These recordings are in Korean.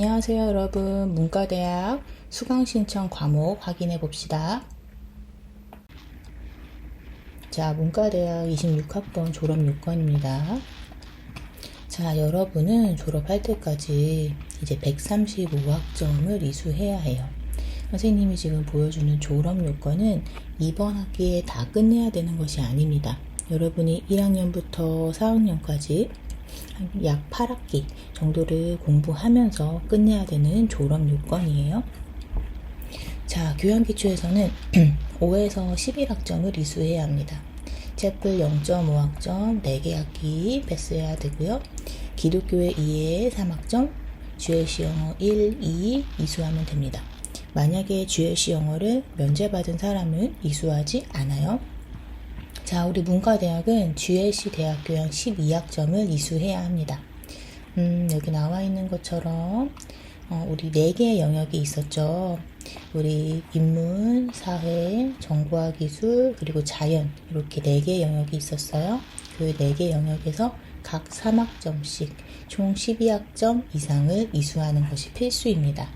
안녕하세요 여러분. 문과대학 수강신청 과목 확인해 봅시다. 자, 문과대학 26학번 졸업 요건입니다. 자, 여러분은 졸업할 때까지 이제 135학점을 이수해야 해요. 선생님이 지금 보여주는 졸업 요건은 이번 학기에 다 끝내야 되는 것이 아닙니다. 여러분이 1학년부터 4학년까지 약 8학기 정도를 공부하면서 끝내야 되는 졸업 요건이에요. 자, 교양기초에서는 5에서 11학점을 이수해야 합니다. 채플 0.5학점 4개 학기 패스해야 되고요. 기독교회 2에 3학점, GLC 영어 1, 2 이수하면 됩니다. 만약에 GLC 영어를 면제받은 사람은 이수하지 않아요. 자, 우리 문과대학은 GLC 대학교양 12학점을 이수해야 합니다. 여기 나와 있는 것처럼 우리 4개의 영역이 있었죠. 우리 인문, 사회, 정보화 기술, 그리고 자연 이렇게 4개의 영역이 있었어요. 그 4개 영역에서 각 3학점씩 총 12학점 이상을 이수하는 것이 필수입니다.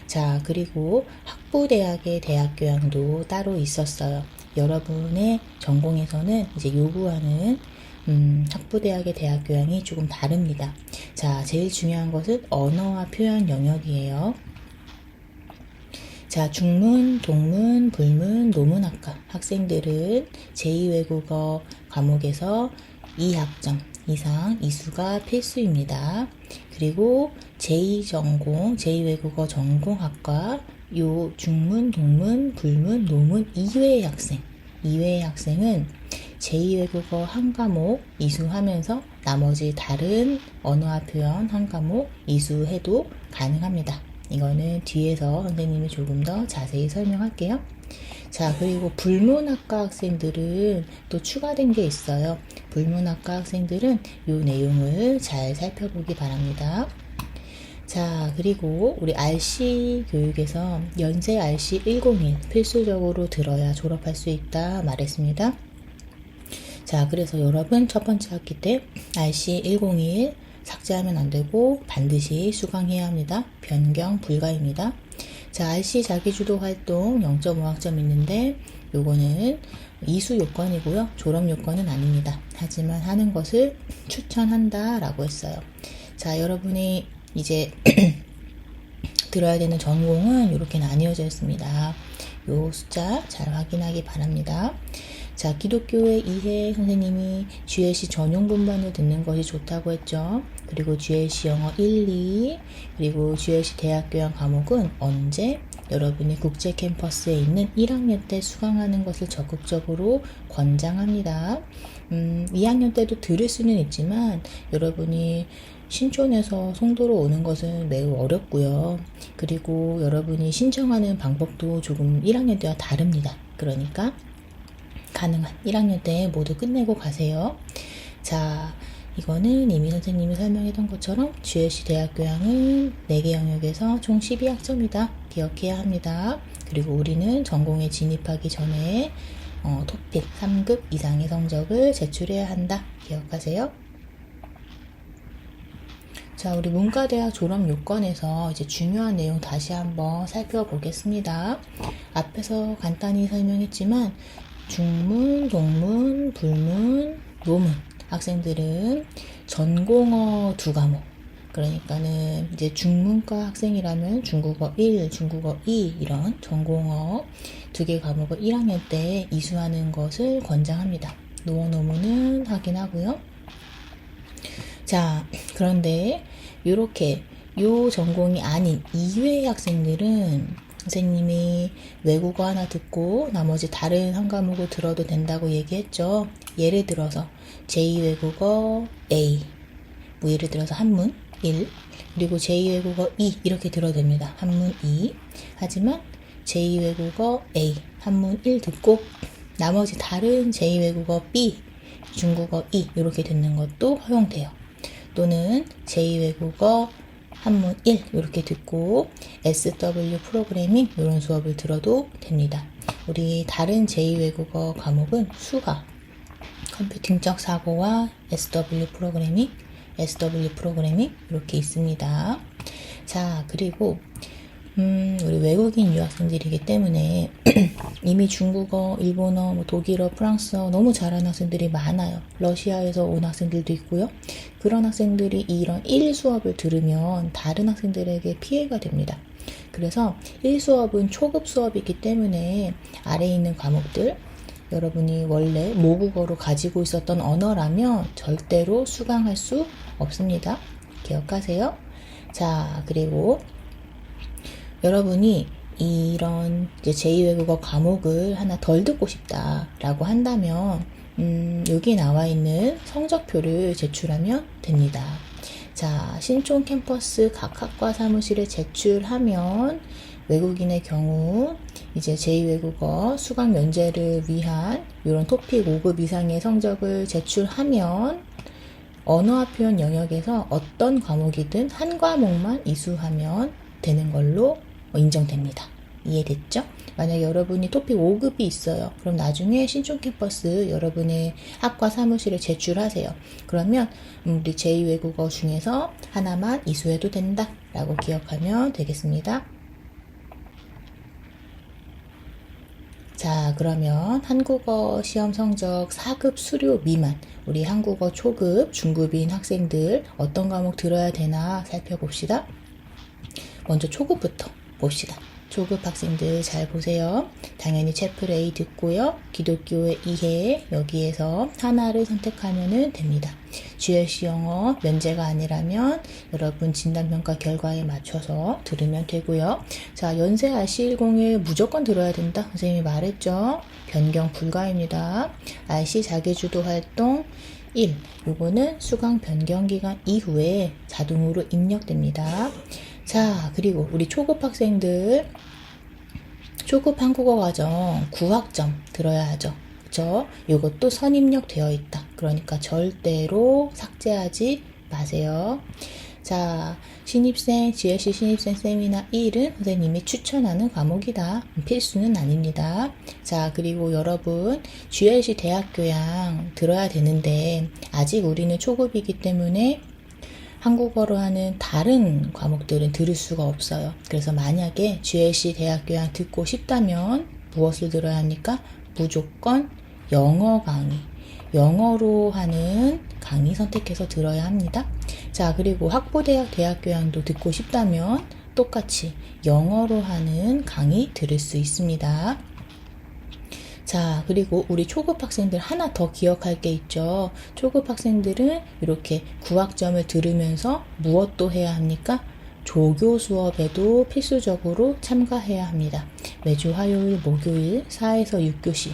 자, 그리고 학부대학의 대학교양도 따로 있었어요. 여러분의 전공에서는 이제 요구하는 학부대학의 대학교양이 조금 다릅니다. 자, 제일 중요한 것은 언어와 표현 영역이에요. 자, 중문, 동문, 불문, 노문학과 학생들은 제2외국어 과목에서 2학점 이상 이수가 필수입니다. 그리고 제2전공, 제2외국어 전공학과 요 중문, 동문, 불문, 노문 이외의 학생은 제2외국어 한 과목 이수하면서 나머지 다른 언어와 표현 한 과목 이수해도 가능합니다. 이거는 뒤에서 선생님이 조금 더 자세히 설명할게요. 자, 그리고 불문학과 학생들은 또 추가된 게 있어요. 불문학과 학생들은 요 내용을 잘 살펴보기 바랍니다. 자, 그리고 우리 RC 교육에서 연세 RC 101 필수적으로 들어야 졸업할 수 있다 말했습니다. 자, 그래서 여러분 첫 번째 학기 때 RC 101 삭제하면 안 되고 반드시 수강해야 합니다. 변경 불가입니다. 자, RC 자기주도 활동 0.5학점 있는데 요거는 이수 요건이고요. 졸업 요건은 아닙니다. 하지만 하는 것을 추천한다 라고 했어요. 자, 여러분이 이제 들어야 되는 전공은 이렇게 나뉘어져 있습니다. 요 숫자 잘 확인하기 바랍니다. 자, 기독교회 2회 선생님이 GLC 전용 분반을 듣는 것이 좋다고 했죠. 그리고 GLC 영어 1, 2 그리고 GLC 대학교양 과목은 언제 여러분이 국제 캠퍼스에 있는 1학년 때 수강하는 것을 적극적으로 권장합니다. 2학년 때도 들을 수는 있지만 여러분이 신촌에서 송도로 오는 것은 매우 어렵고요. 그리고 여러분이 신청하는 방법도 조금 1학년 때와 다릅니다. 그러니까 가능한 1학년 때 모두 끝내고 가세요. 자, 이거는 이미 선생님이 설명했던 것처럼 GLC 대학교양은 4개 영역에서 총 12학점이다. 기억해야 합니다. 그리고 우리는 전공에 진입하기 전에 토픽 3급 이상의 성적을 제출해야 한다. 기억하세요. 자, 우리 문과대학 졸업 요건에서 이제 중요한 내용 다시 한번 살펴보겠습니다. 앞에서 간단히 설명했지만 중문, 동문, 불문, 노문 학생들은 전공어 2과목 그러니까는 이제 중문과 학생이라면 중국어 1, 중국어 2 이런 전공어 2개 과목을 1학년 때 이수하는 것을 권장합니다. 노문은 확인하고요. 자, 그런데 이렇게 요 전공이 아닌 이외의 학생들은 선생님이 외국어 하나 듣고 나머지 다른 한 과목을 들어도 된다고 얘기했죠. 예를 들어서 제2외국어 A 뭐 예를 들어서 한문 1 그리고 제2외국어 2 이렇게 들어도 됩니다. 한문 2 하지만 제2외국어 A 한문 1 듣고 나머지 다른 제2외국어 B 중국어 2 이렇게 듣는 것도 허용돼요. 또는 제2외국어 한문 1 이렇게 듣고 SW 프로그래밍 이런 수업을 들어도 됩니다. 우리 다른 제2외국어 과목은 수가 컴퓨팅적 사고와 SW 프로그래밍 이렇게 있습니다. 자, 그리고 우리 외국인 유학생들이기 때문에 이미 중국어, 일본어, 뭐 독일어, 프랑스어 너무 잘하는 학생들이 많아요. 러시아에서 온 학생들도 있고요. 그런 학생들이 이런 1 수업을 들으면 다른 학생들에게 피해가 됩니다. 그래서 1 수업은 초급 수업이기 때문에 아래에 있는 과목들, 여러분이 원래 모국어로 가지고 있었던 언어라면 절대로 수강할 수 없습니다. 기억하세요. 자, 그리고 여러분이 이런 이제 제2외국어 과목을 하나 덜 듣고 싶다라고 한다면 여기 나와 있는 성적표를 제출하면 됩니다. 자, 신촌 캠퍼스 각 학과 사무실에 제출하면 외국인의 경우 이제 제2외국어 수강 면제를 위한 이런 토픽 5급 이상의 성적을 제출하면 언어와 표현 영역에서 어떤 과목이든 한 과목만 이수하면 되는 걸로 인정됩니다. 이해됐죠? 만약 여러분이 토픽 5급이 있어요. 그럼 나중에 신촌 캠퍼스 여러분의 학과 사무실에 제출하세요. 그러면 우리 제2외국어 중에서 하나만 이수해도 된다 라고 기억하면 되겠습니다. 자, 그러면 한국어 시험 성적 4급 수료 미만, 우리 한국어 초급, 중급인 학생들 어떤 과목 들어야 되나 살펴봅시다. 먼저 초급부터 봅시다. 초급 학생들 잘 보세요. 당연히 채플 A 듣고요. 기독교의 이해, 여기에서 하나를 선택하면 됩니다. GLC 영어 면제가 아니라면 여러분 진단평가 결과에 맞춰서 들으면 되고요. 자, 연세 RC101 무조건 들어야 된다. 선생님이 말했죠. 변경 불가입니다. RC 자기주도 활동 1. 요거는 수강 변경 기간 이후에 자동으로 입력됩니다. 자, 그리고 우리 초급 학생들 초급 한국어 과정 9학점 들어야 하죠. 그쵸? 이것도 선입력 되어 있다. 그러니까 절대로 삭제하지 마세요. 자, 신입생, GLC 신입생 세미나 1은 선생님이 추천하는 과목이다. 필수는 아닙니다. 자, 그리고 여러분 GLC 대학교양 들어야 되는데 아직 우리는 초급이기 때문에 한국어로 하는 다른 과목들은 들을 수가 없어요. 그래서 만약에 GLC 대학교양 듣고 싶다면 무엇을 들어야 합니까? 무조건 영어 강의, 영어로 하는 강의 선택해서 들어야 합니다. 자, 그리고 학부대학 대학교양도 듣고 싶다면 똑같이 영어로 하는 강의 들을 수 있습니다. 자, 그리고 우리 초급 학생들 하나 더 기억할 게 있죠. 초급 학생들은 이렇게 9학점을 들으면서 무엇도 해야 합니까? 조교 수업에도 필수적으로 참가해야 합니다. 매주 화요일, 목요일 4에서 6교시.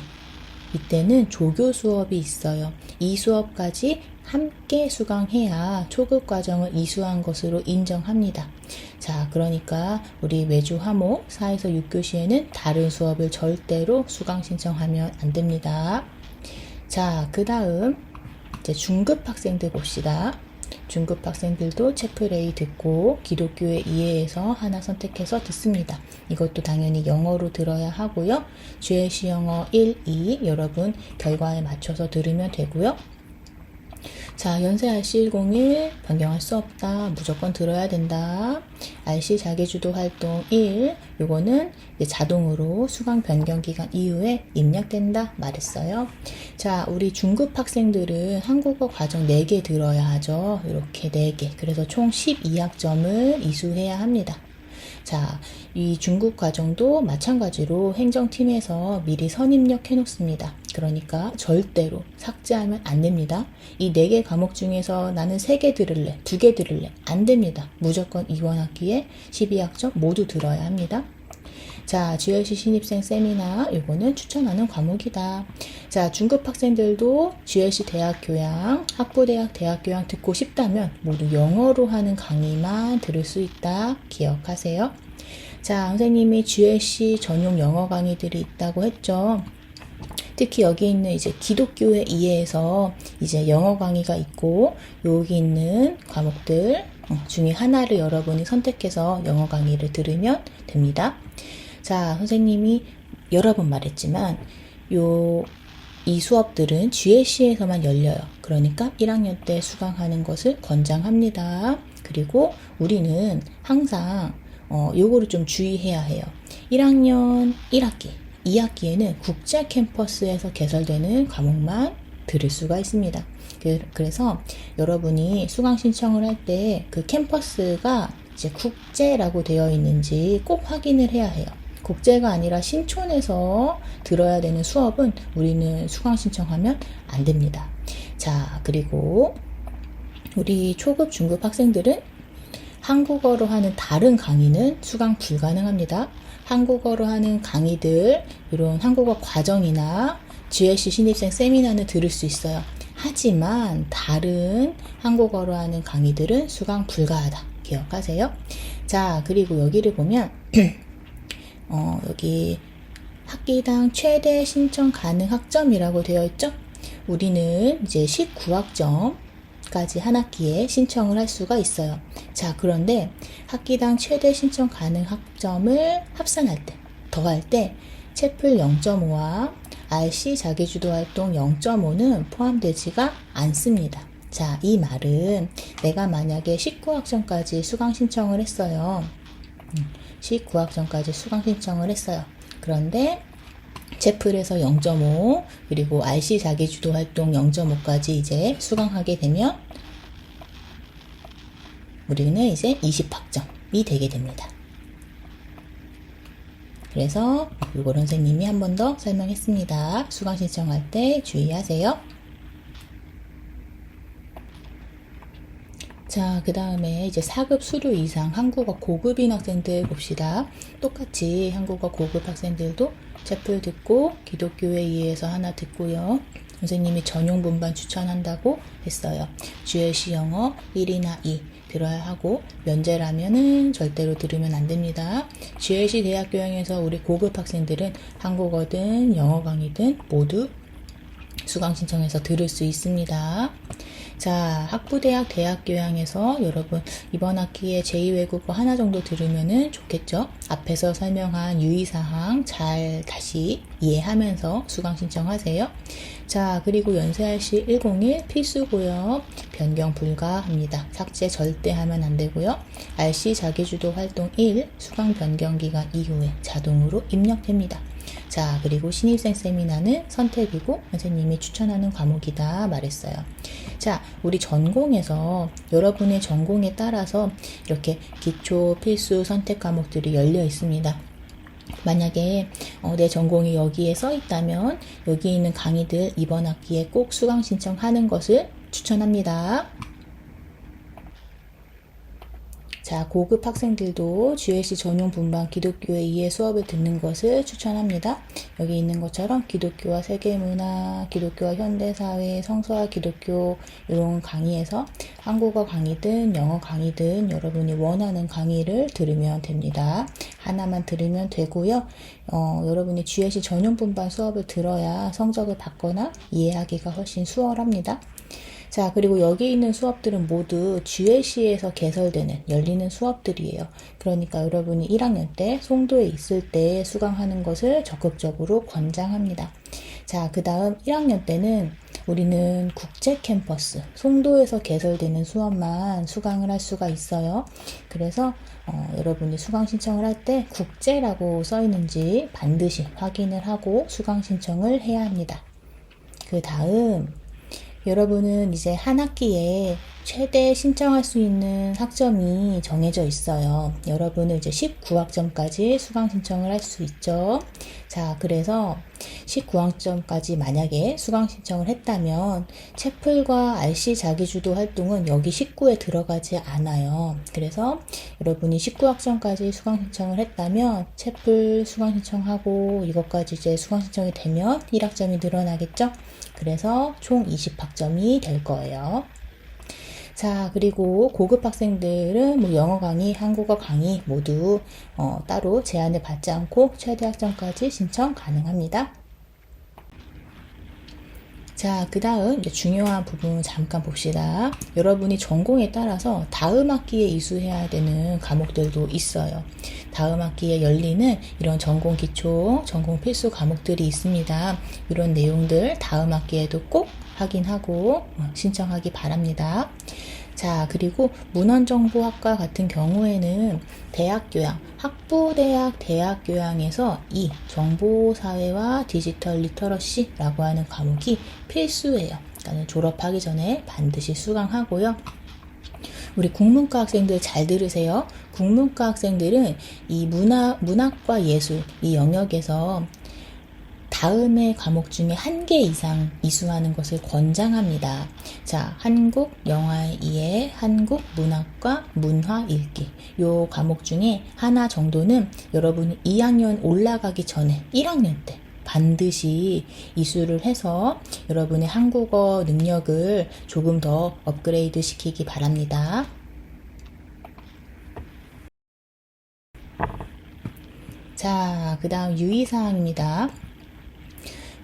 이때는 조교 수업이 있어요. 이 수업까지 함께 수강해야 초급 과정을 이수한 것으로 인정합니다. 자, 그러니까 우리 매주 화목 4에서 6교시에는 다른 수업을 절대로 수강 신청하면 안 됩니다. 자, 그 다음 이제 중급 학생들 봅시다. 중급 학생들도 채플 A 듣고 기독교의 이해에서 하나 선택해서 듣습니다. 이것도 당연히 영어로 들어야 하고요. GLC 영어 1, 2 여러분 결과에 맞춰서 들으면 되고요. 자, 연세 RC101 변경할 수 없다. 무조건 들어야 된다. RC 자기주도 활동 1 요거는 자동으로 수강 변경 기간 이후에 입력된다 말했어요. 자, 우리 중급 학생들은 한국어 과정 4개 들어야 하죠. 이렇게 4개. 그래서 총 12학점을 이수해야 합니다. 자, 이 중급 과정도 마찬가지로 행정팀에서 미리 선입력해 놓습니다. 그러니까 절대로 삭제하면 안 됩니다. 이 4개 과목 중에서 나는 3개 들을래, 2개 들을래. 안 됩니다. 무조건 이번 학기에 12학점 모두 들어야 합니다. 자, GLC 신입생 세미나 이거는 추천하는 과목이다. 자, 중급 학생들도 GLC 대학교양, 학부대학 대학교양 듣고 싶다면 모두 영어로 하는 강의만 들을 수 있다. 기억하세요. 자, 선생님이 GLC 전용 영어 강의들이 있다고 했죠. 특히 여기 있는 이제 기독교의 이해에서 이제 영어 강의가 있고 여기 있는 과목들 중에 하나를 여러분이 선택해서 영어 강의를 들으면 됩니다. 자, 선생님이 여러 번 말했지만 이 수업들은 GLC에서만 열려요. 그러니까 1학년 때 수강하는 것을 권장합니다. 그리고 우리는 항상 요거를 좀 주의해야 해요. 1학년 1학기, 2학기에는 국제 캠퍼스에서 개설되는 과목만 들을 수가 있습니다. 그래서 여러분이 수강 신청을 할 때 그 캠퍼스가 이제 국제라고 되어 있는지 꼭 확인을 해야 해요. 국제가 아니라 신촌에서 들어야 되는 수업은 우리는 수강 신청하면 안 됩니다. 자, 그리고 우리 초급, 중급 학생들은 한국어로 하는 다른 강의는 수강 불가능합니다. 한국어로 하는 강의들, 이런 한국어 과정이나 GLC 신입생 세미나는 들을 수 있어요. 하지만 다른 한국어로 하는 강의들은 수강 불가하다. 기억하세요? 자, 그리고 여기를 보면 여기 학기당 최대 신청 가능 학점이라고 되어 있죠? 우리는 이제 19학점까지 한 학기에 신청을 할 수가 있어요. 자, 그런데 학기당 최대 신청 가능 학점을 합산할 때, 더할 때 채플 0.5와 RC 자기주도 활동 0.5는 포함되지가 않습니다. 자, 이 말은 내가 만약에 19학점까지 수강 신청을 했어요. 19학점까지 수강 신청을 했어요. 그런데 채플에서 0.5 그리고 RC 자기주도 활동 0.5까지 이제 수강하게 되면 우리는 이제 20학점이 되게 됩니다. 그래서 이거를 선생님이 한 번 더 설명했습니다. 수강 신청할 때 주의하세요. 자, 그 다음에 이제 4급 수료 이상 한국어 고급인 학생들 봅시다. 똑같이 한국어 고급 학생들도 채플 듣고 기독교에 의해서 하나 듣고요. 선생님이 전용 분반 추천한다고 했어요. GLC 영어 1이나 2 들어야 하고 면제라면은 절대로 들으면 안 됩니다. GLC 대학교양에서 우리 고급 학생들은 한국어든 영어 강의든 모두 수강 신청해서 들을 수 있습니다. 자, 학부대학 대학교양에서 여러분 이번 학기에 제2외국어 하나 정도 들으면은 좋겠죠? 앞에서 설명한 유의사항 잘 다시 이해하면서 수강 신청하세요. 자, 그리고 연세RC 101 필수고요. 변경 불가합니다. 삭제 절대 하면 안 되고요. RC 자기주도 활동 1 수강 변경 기간 이후에 자동으로 입력됩니다. 자, 그리고 신입생 세미나는 선택이고 선생님이 추천하는 과목이다 말했어요. 자, 우리 전공에서 여러분의 전공에 따라서 이렇게 기초 필수 선택 과목들이 열려 있습니다. 만약에 내 전공이 여기에 써 있다면 여기 있는 강의들 이번 학기에 꼭 수강 신청하는 것을 추천합니다. 자, 고급 학생들도 GLC 전용 분반 기독교에 의해 수업을 듣는 것을 추천합니다. 여기 있는 것처럼 기독교와 세계문화, 기독교와 현대사회, 성서와 기독교 이런 강의에서 한국어 강의든 영어 강의든 여러분이 원하는 강의를 들으면 됩니다. 하나만 들으면 되고요. 여러분이 GLC 전용 분반 수업을 들어야 성적을 받거나 이해하기가 훨씬 수월합니다. 자, 그리고 여기 있는 수업들은 모두 GLC에서 개설되는 열리는 수업들이에요. 그러니까 여러분이 1학년 때 송도에 있을 때 수강하는 것을 적극적으로 권장합니다. 자, 그 다음 1학년 때는 우리는 국제 캠퍼스, 송도에서 개설되는 수업만 수강을 할 수가 있어요. 그래서 여러분이 수강 신청을 할 때 국제라고 써 있는지 반드시 확인을 하고 수강 신청을 해야 합니다. 그 다음 여러분은 이제 한 학기에 최대 신청할 수 있는 학점이 정해져 있어요. 여러분은 이제 19학점까지 수강 신청을 할 수 있죠. 자, 그래서 19학점까지 만약에 수강 신청을 했다면 채플과 RC 자기주도 활동은 여기 19에 들어가지 않아요. 그래서 여러분이 19학점까지 수강 신청을 했다면 채플 수강 신청하고 이것까지 이제 수강 신청이 되면 1학점이 늘어나겠죠. 그래서 총 20학점이 될 거예요. 자, 그리고 고급 학생들은 뭐 영어 강의, 한국어 강의 모두 따로 제한을 받지 않고 최대 학점까지 신청 가능합니다. 자, 그 다음 중요한 부분 잠깐 봅시다. 여러분이 전공에 따라서 다음 학기에 이수해야 되는 과목들도 있어요. 다음 학기에 열리는 이런 전공 기초, 전공 필수 과목들이 있습니다. 이런 내용들 다음 학기에도 꼭 확인하고 신청하기 바랍니다. 자, 그리고 문헌정보학과 같은 경우에는 대학교양, 학부대학 대학교양에서 이 정보사회와 디지털 리터러시라고 하는 과목이 필수예요. 그러니까 졸업하기 전에 반드시 수강하고요. 우리 국문과 학생들 잘 들으세요. 국문과 학생들은 이 문학과 예술 이 영역에서 다음의 과목 중에 한 개 이상 이수하는 것을 권장합니다. 자, 한국 영화의 이해, 한국 문학과 문화 읽기. 요 과목 중에 하나 정도는 여러분이 2학년 올라가기 전에 1학년 때 반드시 이수를 해서 여러분의 한국어 능력을 조금 더 업그레이드 시키기 바랍니다. 자, 그 다음 유의사항입니다.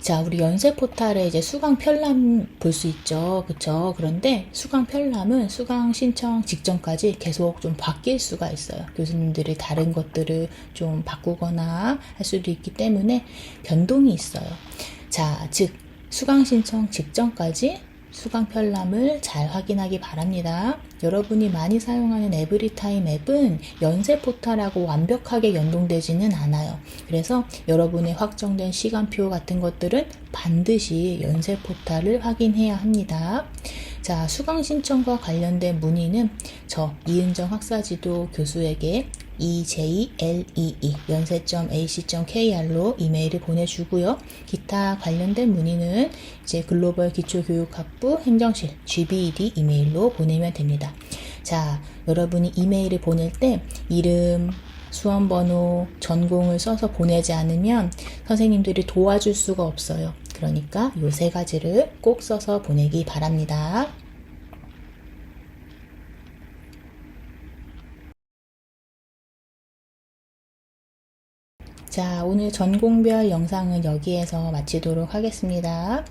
자, 우리 연세 포탈에 이제 수강 편람 볼 수 있죠. 그쵸? 그런데 수강 편람은 수강 신청 직전까지 계속 좀 바뀔 수가 있어요. 교수님들이 다른 것들을 좀 바꾸거나 할 수도 있기 때문에 변동이 있어요. 자, 즉, 수강 신청 직전까지 수강 편람을 잘 확인하기 바랍니다. 여러분이 많이 사용하는 에브리타임 앱은 연세 포탈하고 완벽하게 연동되지는 않아요. 그래서 여러분의 확정된 시간표 같은 것들은 반드시 연세 포탈을 확인해야 합니다. 자, 수강 신청과 관련된 문의는 저 이은정 학사지도 교수에게 eJLEE 연세.ac.kr로 이메일을 보내주고요. 기타 관련된 문의는 이제 글로벌 기초교육학부 행정실 GBED 이메일로 보내면 됩니다. 자, 여러분이 이메일을 보낼 때 이름, 수험번호, 전공을 써서 보내지 않으면 선생님들이 도와줄 수가 없어요. 그러니까 요 세 가지를 꼭 써서 보내기 바랍니다. 자, 오늘 전공별 영상은 여기에서 마치도록 하겠습니다.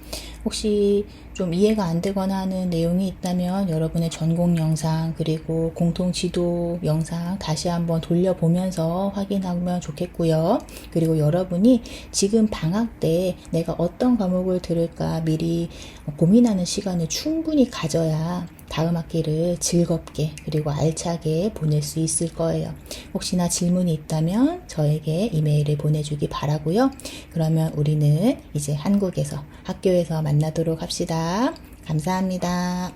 혹시 좀 이해가 안 되거나 하는 내용이 있다면 여러분의 전공 영상 그리고 공통 지도 영상 다시 한번 돌려보면서 확인하면 좋겠고요. 그리고 여러분이 지금 방학 때 내가 어떤 과목을 들을까 미리 고민하는 시간을 충분히 가져야 다음 학기를 즐겁게 그리고 알차게 보낼 수 있을 거예요. 혹시나 질문이 있다면 저에게 이메일을 보내주기 바라고요. 그러면 우리는 이제 한국에서 학교에서 만나도록 합시다. 감사합니다.